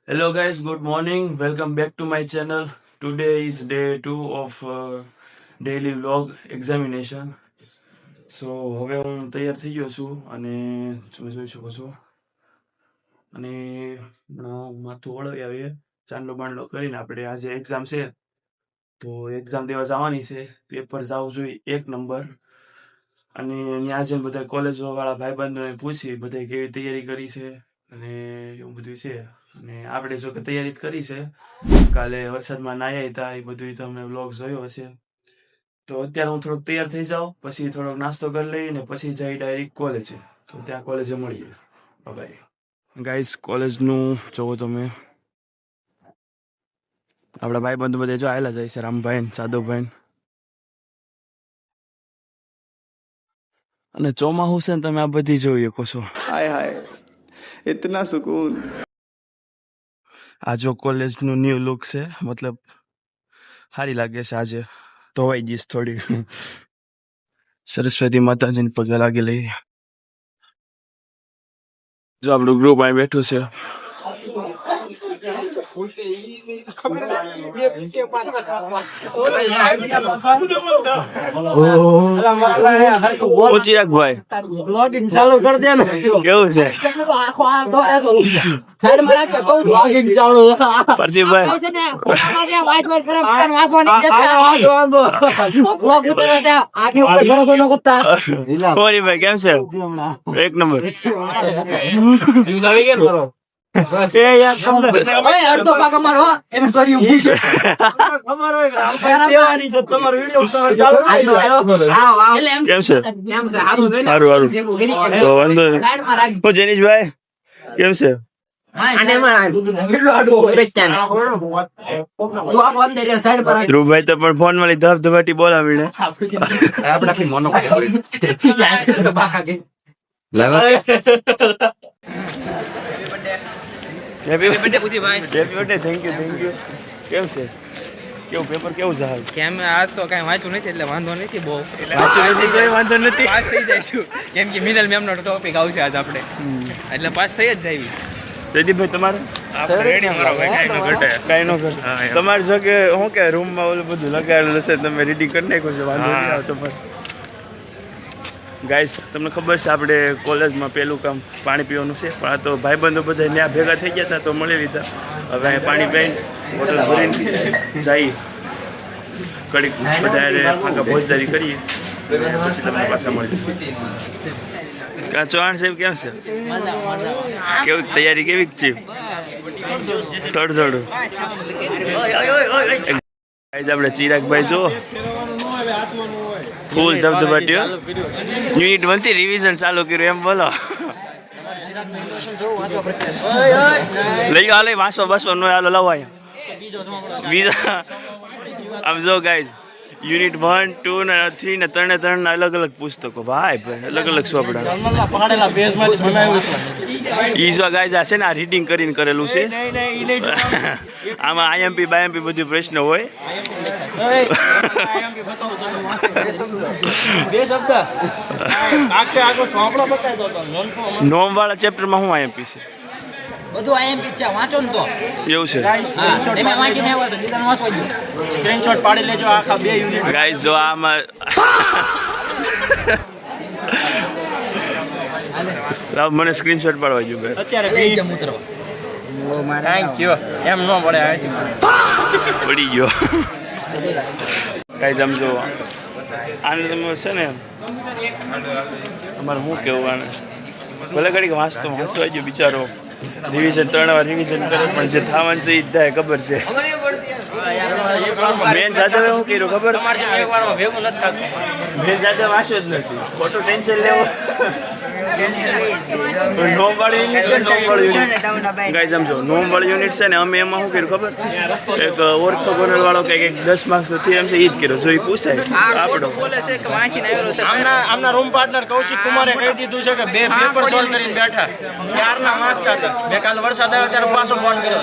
Hello guys, good morning. Welcome back to my channel. Today is day 2 of daily vlog examination. So હવે હું તૈયાર થઈ ગયો છું અને તમે જોઈ શકો છો અને માથું વળાવી આવીએ ચાંદલો બાંડલો કરીને આપણે આજે એક્ઝામ છે તો એક્ઝામ દેવા જવાની છે. પેપર જવું જોઈએ 1 નંબર અને ત્યાં જઈને બધા કોલેજો વાળા ભાઈબંધોને પૂછી બધા કેવી તૈયારી કરી છે અને એવું બધું છે. અને આપણે જો કે તૈયારી જ કરી છે. કાલે વરસાદમાં નાહ્યા હતા એ બધું તમે વ્લોગ જોયો હશે. તો અત્યારે હું થોડોક તૈયાર થઈ જાઉં, પછી થોડોક નાસ્તો કરી લઈને પછી જઈ ડાયરેક્ટ કોલેજે. તો ત્યાં કોલેજે મળીએ. બાય ગાઈસ, કોલેજનું જોવો તમે, આપણા ભાઈબંધુ બધા જો આવેલા જાય છે, રામભાઈ ને જાદવભાઈ. અને ચોમાસું છે ને તમે આ બધી જોઈ શકો છો. हाय हाय इतना सुकून. આ જો કોલેજનું ન્યૂ લુક છે, મતલબ સારી લાગે છે. આજે ધોવાઈ ગઈશ થોડી. સરસ્વતી માતાજીને પગે લાગી લઈ. જો આપણું ગ્રુપ અહીં બેઠું છે. ચિરાગભાઈ ચાલુ કરી દે ને, કેવું છે? ભાઈ કેમ છે? એક નંબર. જેનીશભાઈ કેમ છે? ધ્રુવભાઈ તો પણ ફોન માં ધબધબાટી બોલાવીને હેપી બર્થડે પૂછી ભાઈ. Happy birthday. Thank you. કેમ છે? કેવું પેપર કેવું છે? કેમ આજ તો કાંઈ વાંચ્યું નથી એટલે વાંધો નથી બહુ. વાંચ્યું નથી તો વાંધો નથી. પાસ થઈ જઈશું કેમ કે મિનલ મેમનો ટોપિક આવશે આજ આપણે, એટલે પાસ થઈ જ જાય. જયદીપભાઈ તમારે? કાંઈ નો ઘટે. તમારે જો કે શું કે રૂમમાં ઓલું બધું લગાવેલું હશે, તમે રેડી કરી નાખો છો, વાંધો નહીં આવતો. પણ ગાઈસ, તમને ખબર છે આપણે કોલેજમાં પહેલું કામ પાણી પીવાનું છે, પણ આ તો ભાઈબંધો બધા ત્યાં ભેગા થઈ ગયા હતા તો મળી લીધા. હવે અહીં પાણી પીને બોટલ ભરીને જઈએ, કડીક બધા ફાંકા ભોજદારી કરીએ પછી તમને પાછા મળી. ચૌહાણ સાહેબ કેમ છે? કેવી તૈયારી કેવી છે? થોડું આપણે ચિરાગભાઈ જો ફૂલ ધબધબાટીઓ. યુનિટ 1 થી રિવિઝન ચાલુ કર્યું એમ બોલો. લઈ હાલે વાંચો બસો નો હાલો લાવો અહીંયા. આમ જો ગાઈઝ, યુનિટ 1, 2 ને 3 ને 3 ના અલગ અલગ પુસ્તકો. ભાઈ અલગ અલગ ચોપડા. ઈ જો ગાઈઝ આ છે ને, આ રીડિંગ કરીને કરેલું છે. આમાં આઈએમપી બાયએમપી બધું પ્રશ્ન હોય. નોમ વાળા ચેપ્ટરમાં હું આઈએમપી છે? બધું આઈએમપી છે, વાંચો ને તો. એવું છે? તમે વાંચીને આવ્યા છો, બીજાને વાંચવા દો. સ્ક્રીનશોટ પાડી લેજો આખા 2 યુનિટ. ગાઈઝ જો આમાં રાવ મને સ્ક્રીનશોટ પાડવા જો બે અત્યારે લઈ જાઓ મિત્રો. Thank you. એમ ન પડે પડી ગયો. ગાઈઝ આમ જો આને તમે છે ને, અમારે શું કેવું આને, ભલે ઘડીક વાંચવા ગયો બિચારો. રિવિઝન 3 વાર રિવિઝન કરે પણ જે થવાનું છે એ જ થાય, ખબર છે. બેન જાદવે શું કર્યું ખબર? ભેગું નથી થતું. બેન જાદવ વાંચ્યો જ નથી, ખોટું ટેન્શન લેવો. નોમ વાળી યુનિટ છે, નોમ વાળી યુનિટ ગાઈઝ સમજો, નોમ વાળી યુનિટ છે ને, અમે એમાં શું કર્યું ખબર? એક ઓર્થોગોનલ વાળો કંઈક 10 માર્ક્સનો થિયરમ છે, એ જ કર્યો. જો એ પૂછાય આપણો બોલે છે કે વાંચીને આવ્યો છે. આમના રૂમ પાર્ટનર કૌશિક કુમારે કહી દીધું છે કે 2 પેપર સોલ્વ કરીને બેઠા, ત્યારના વાંચતા હતા. મેં કાલ વરસાદ આવ્યો ત્યારે પાછો ફોન કર્યો.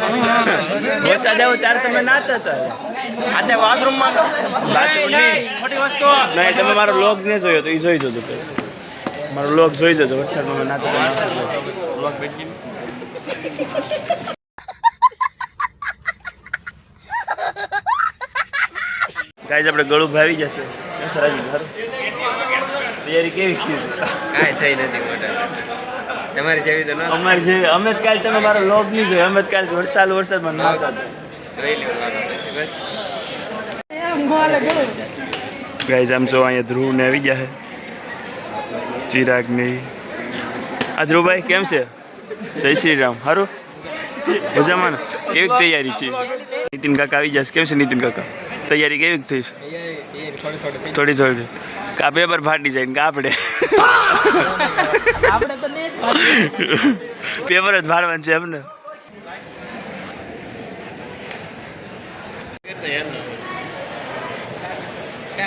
વરસાદ આવ્યો ત્યારે તમે નાતા હતા. આજે બાથરૂમમાં ખોટી વસ્તુ નહીં, તમે મારો વ્લોગ ને જોયો તો એ જોઈ જજો. મારો વ્લોગ જોઈ જજો. વરસાદમાં મેં નાતા. વ્લોગ બેઠી ગાઈઝ આપણે ગળુભાઈ આવી જશે કેમ છે રાજુ સારું તૈયારી કેવી છે કાંઈ થઈ નથી મોટા તમારી જેવી તો ન અમારી જે અમે જ કાલ તમે મારો લોગ નહીં જોયો અમે જ કાલ વરસાદમાં નહોતા જોઈ લેવું બસ ગાઈઝ આમ જો અહીંયા ધ્રુવ ને આવી ગયા છે ચિરાગ ને આ ધ્રુવભાઈ કેમ છે જય શ્રી રામ સારું મજામાં ને કેવી તૈયારી છે નીતિન કાકા આવી જશે કેમ છે નીતિન કાકા તૈયારી કેવી થઈ છે થોડી થોડી કા પેપર ફાટી જાય ને કા આપણે આપણે તો નહીં પેપર જ ફાડવાનું છે એમને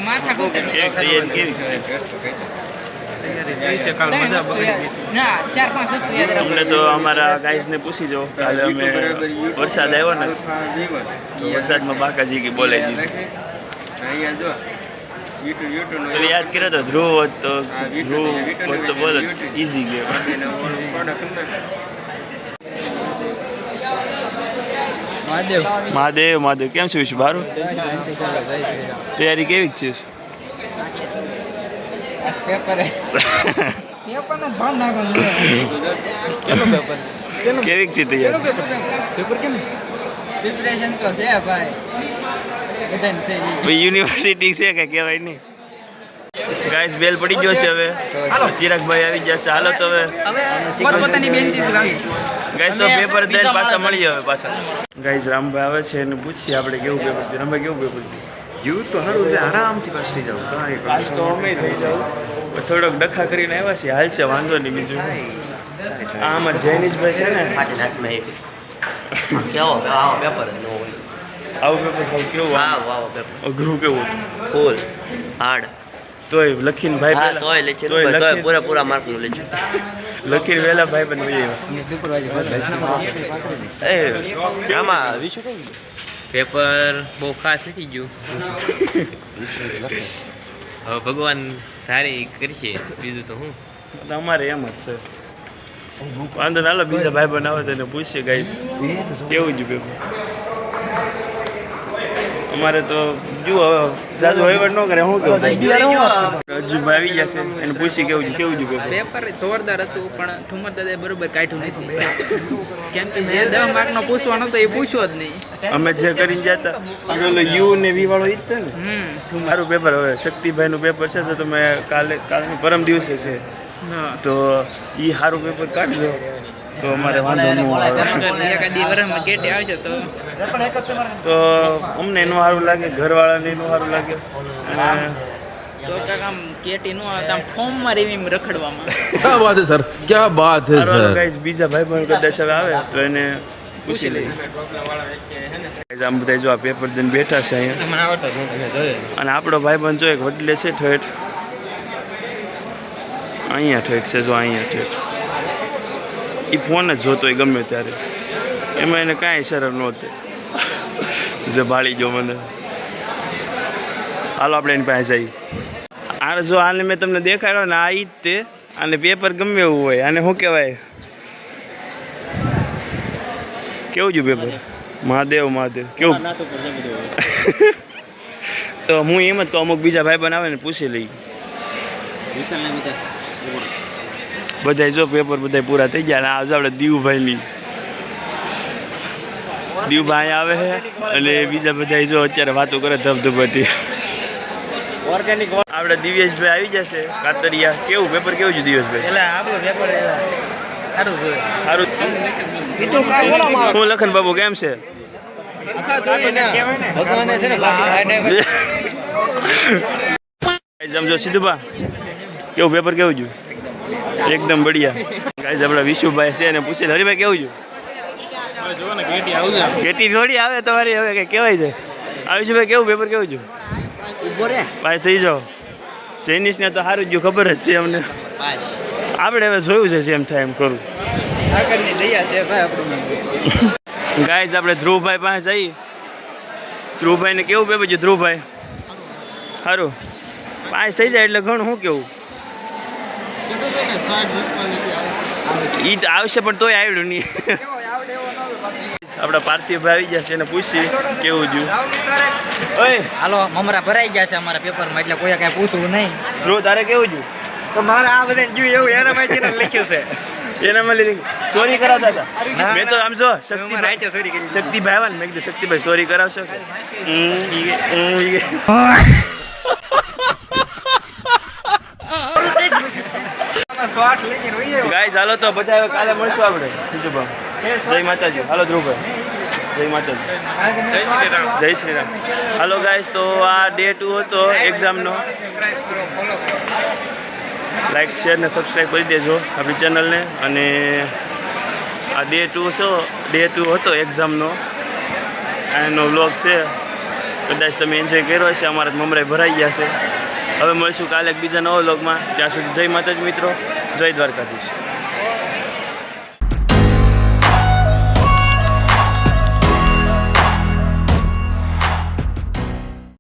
માથા કુટે કેવી તૈયારી કેવી છે ના 4-5 વસ્તુ યાદ રાખો અમને તો અમારા ગાઈઝને પૂછી જાઓ કાલે અમે વરસાદ આવ્યો ને તો વરસાદમાં બાકાજી કે બોલે દીધું અહીંયા જો યુટ્યુબ તો યાદ કર્યો તો ધ્રુવ હોત તો ધ્રુવ હોત તો બોલો ઇઝી ગેમ મહાદેવ મહાદેવ કેમ છું વિશું બારું તૈયારી કેવી છે કેવી છે તૈયારી પ્રિપરેશન તો છે ભાઈ બધાને છે ભાઈ યુનિવર્સિટી છે કે કહેવાય નહીં ગાઈસ બેલ પડી ગયો છે હવે ચિરાગભાઈ આવી જશે હાલો તો હવે પોતપોતાની બેન્ચીસ લાવી ગાઈસ તો પેપર દઈને પાછા મળી હવે પાછા ગાઈસ રામભાઈ આવે છે અને પૂછીએ આપણે કેવું પેપર છે રામભાઈ કેવું પેપર છે યુ તો સારું છે આરામથી પાસ થઈ જાવ આજ તો અમે થઈ જાવ થોડોક ડખા કરીને આવ્યા છીએ હાલ છે વાંધો નહીં બીજું આ અમારા જૈનિશભાઈ છે ને કેવો પેપર આવું પેપર ખાવ કેવું અઘરું કેવું ફૂલ હાર્ડ તોય લખીને ભાઈ હા પહેલા તોય લખી પૂરા માર્કનું લેજો લખીને વહેલા ભાઈ બન વહી એ આમાં વિશું કઈ પેપર બહુ ખાસ નથી ગયું હવે ભગવાન સારી કરશે બીજું તો હું અમારે એમ જ છે વાંધો ના લો બીજા ભાઈ બન આવે તો એને પૂછીએ ગાઈસ કેવું જ પેપર અમારે તો જુઓ હવે જાજુ વહીવટ ન કરે શું કેવું રજુભાઈ આવી જશે એને પૂછી કેવું જ પેપર પેપર જોરદાર હતું પણ ઠુમર દાદાએ બરોબર કાઢ્યું નથી કેમ કે જે 10 માર્કનો પૂછવાનો હતો એ પૂછ્યો જ નહીં અમે જે કરીને જતા ઓલો યુ ને વી વાળો ઈ જ છે ને મારું પેપર હવે શક્તિભાઈનું પેપર છે તો તમે કાલે પરમ દિવસે છે તો એ સારું પેપર કાઢજો તો અમારે વાંધો ન આવે એકાદી વર્ષમાં ગેટે આવશે તો અમને એનું સારું લાગે ઘરવાળાને એનું સારું લાગે અને તો કાક આમ કેટી નો આવતા આમ ફોર્મમાં રેવી રખડવામાં क्या बात है सर क्या बात है હાલો सर ગાઈસ બીજા ભાઈ પણ કદાચ હવે આવે તો એને પૂછી લઈએ આમ બધા જો આ પેપર દઈને બેઠા છે અહીંયા અને આપણો ભાઈ બંધ જો એક વડલે છે ઠેઠ અહીંયા ઠેઠ છે જો અહીંયા ઠેઠ એ ફોન જ જોતો હોય ગમે ત્યારે એમાં એને કાંઈ શરમ નહોતી જે ભાળી ગયો મને હાલો આપણે એની પાસે જઈએ આ જો આને મેં તમને દેખાડ્યો ને આ ઈ જ તે આને પેપર ગમે એવું હોય આને શું કહેવાય કેવું છે પેપર મહાદેવ કેવું તો હું એમ જ કહું અમુક બીજા ભાઈ બનાવે ને પૂછી લઈ બધા જો પેપર બધા પૂરા થઈ ગયા અને આજે આપણે દીવભાઈની દીવભાઈ આવે છે અને બીજા બધા જો અત્યારે વાતો કરે ધબધબાટી આપણે દિવ્યેશભાઈ આવી જશે કાતરિયા કેવું પેપર કેવું છે દિવ્યેશભાઈ એટલે આપણો પેપર સારું જોયું સારું હું લખન બાબુ કેમ છે ભગવાને છે ને સમજો સીધુભા કેવું પેપર કેવું છે એકદમ બઢિયા ગાઈઝ આપણા વિશુભાઈ છે એને પૂછે હરિભાઈ કેવું છે કેટી થોડી આવે તમારી હવે કઈ કહેવાય છે વિશુભાઈ કેવું પેપર કેવું છે પાસ થઈ જાઓ ચાઇનીઝને તો સારું જ ખબર જ છે અમને આપણે હવે જોયું છે એમ થાય એમ કરું આગળની દયા છે ભાઈ આપણું ગાઈઝ આપણે ધ્રુવભાઈ પાસે જઈએ ધ્રુવભાઈને કેવું પેપર છે ધ્રુવભાઈ સારું પાસ થઈ જાય એટલે ઘણું શું કેવું એ તો આવશે પણ તોય આવડ્યું નહીં આપણા પાર્થિવભાઈ આવી ગયા છે એને પૂછી કેવું થયું. ઓય હાલો મમરા ભરાઈ ગયા છે અમારા પેપરમાં એટલે કોઈ કાંઈ પૂછવું નહીં. ધ્રુવ તારે કેવું થયું? તો મારે આ બધા જોયું એવું એના માહિતી લખ્યું છે. એનામાં લીધી ચોરી કરાવતા હતા. મેં તો આમ જો શક્તિભાઈ ચોરી કરી શક્તિભાઈ આવ્યા ને મેં કીધું શક્તિભાઈ ચોરી કરાવશો કે શ્વાસ લઈને રોઈએ. ગાઈસ હાલો તો બધા હવે કાલે મળશું આપણે જીજુભાઈ. જય માતાજી. હાલો ધ્રુવભાઈ જય માતાજી. જય શ્રી રામ. હાલો ગાઈસ તો આ ડે 2 હતો એક્ઝામનો. લાઈક શેર ને સબસ્ક્રાઈબ કરી દેજો આપણી ચેનલને. અને આ ડે 2 હતો એક્ઝામનો એનો વ્લોગ છે. કદાચ તમે એન્જોય કર્યો હશે. અમારા મમરાઈ ભરાઈ ગયા છે. હવે મળીશું કાલે એક બીજા નવા વ્લોગમાં. ત્યાં સુધી જય માતાજી મિત્રો. જય દ્વારકાધીશ.